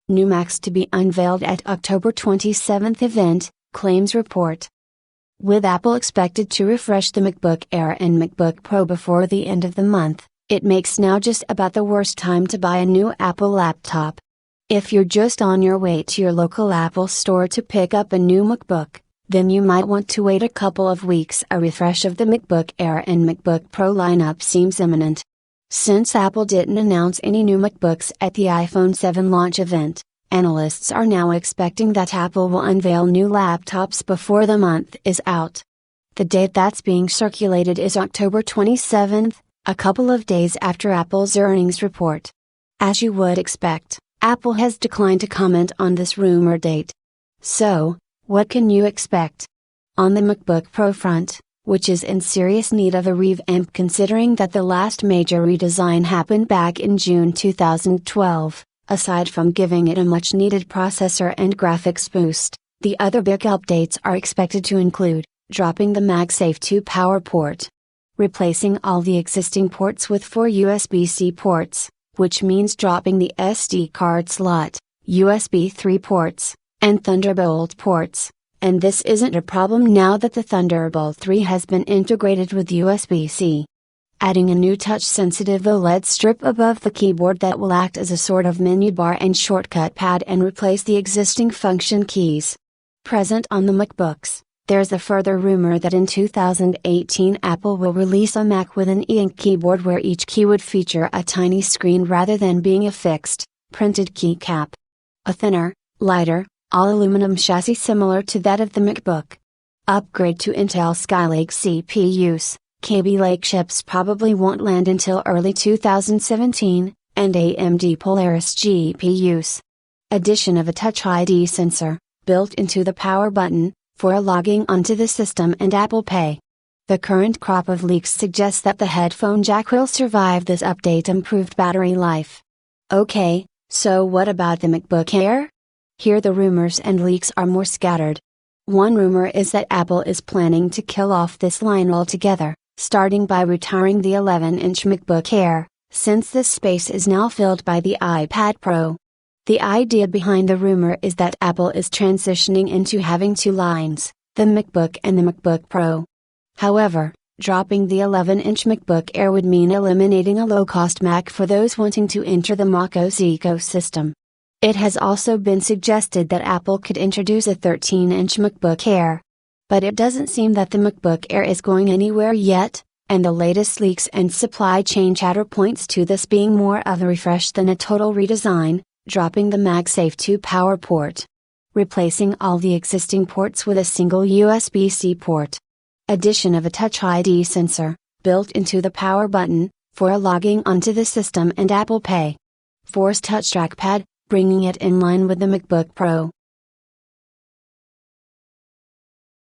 New Macs to be unveiled at October 27 event, claims report. With Apple expected to refresh the MacBook Air and MacBook Pro before the end of the month, it makes now just about the worst time to buy a new Apple laptop. If you're just on your way to your local Apple store to pick up a new MacBook, then you might want to wait a couple of weeks. A refresh of the MacBook Air and MacBook Pro lineup seems imminent. Since Apple didn't announce any new MacBooks at the iPhone 7 launch event, analysts are now expecting that Apple will unveil new laptops before the month is out. The date that's being circulated is October 27, a couple of days after Apple's earnings report. As you would expect, Apple has declined to comment on this rumor date. So, what can you expect? On the MacBook Pro front, which is in serious need of a revamp considering that the last major redesign happened back in June 2012, aside from giving it a much-needed processor and graphics boost, the other big updates are expected to include, dropping the MagSafe 2 power port, replacing all the existing ports with 4 USB-C ports, which means dropping the SD card slot, USB 3 ports, and Thunderbolt ports. And this isn't a problem now that the Thunderbolt 3 has been integrated with USB-C. Adding a new touch-sensitive OLED strip above the keyboard that will act as a sort of menu bar and shortcut pad and replace the existing function keys. Present on the MacBooks, there's a further rumor that in 2018 Apple will release a Mac with an e-ink keyboard where each key would feature a tiny screen rather than being a fixed, printed keycap. A thinner, lighter, all-aluminum chassis similar to that of the MacBook. Upgrade to Intel Skylake CPUs. Kaby Lake chips probably won't land until early 2017, and AMD Polaris GPUs. Addition of a Touch ID sensor, built into the power button, for logging onto the system and Apple Pay. The current crop of leaks suggests that the headphone jack will survive this update. Improved battery life. Okay, so what about the MacBook Air? Here the rumors and leaks are more scattered. One rumor is that Apple is planning to kill off this line altogether, starting by retiring the 11-inch MacBook Air, since this space is now filled by the iPad Pro. The idea behind the rumor is that Apple is transitioning into having two lines, the MacBook and the MacBook Pro. However, dropping the 11-inch MacBook Air would mean eliminating a low-cost Mac for those wanting to enter the macOS ecosystem. It has also been suggested that Apple could introduce a 13-inch MacBook Air. But it doesn't seem that the MacBook Air is going anywhere yet, and the latest leaks and supply chain chatter points to this being more of a refresh than a total redesign, dropping the MagSafe 2 power port, replacing all the existing ports with a single USB-C port. Addition of a Touch ID sensor, built into the power button, for logging onto the system and Apple Pay. Force Touch trackpad, bringing it in line with the MacBook Pro.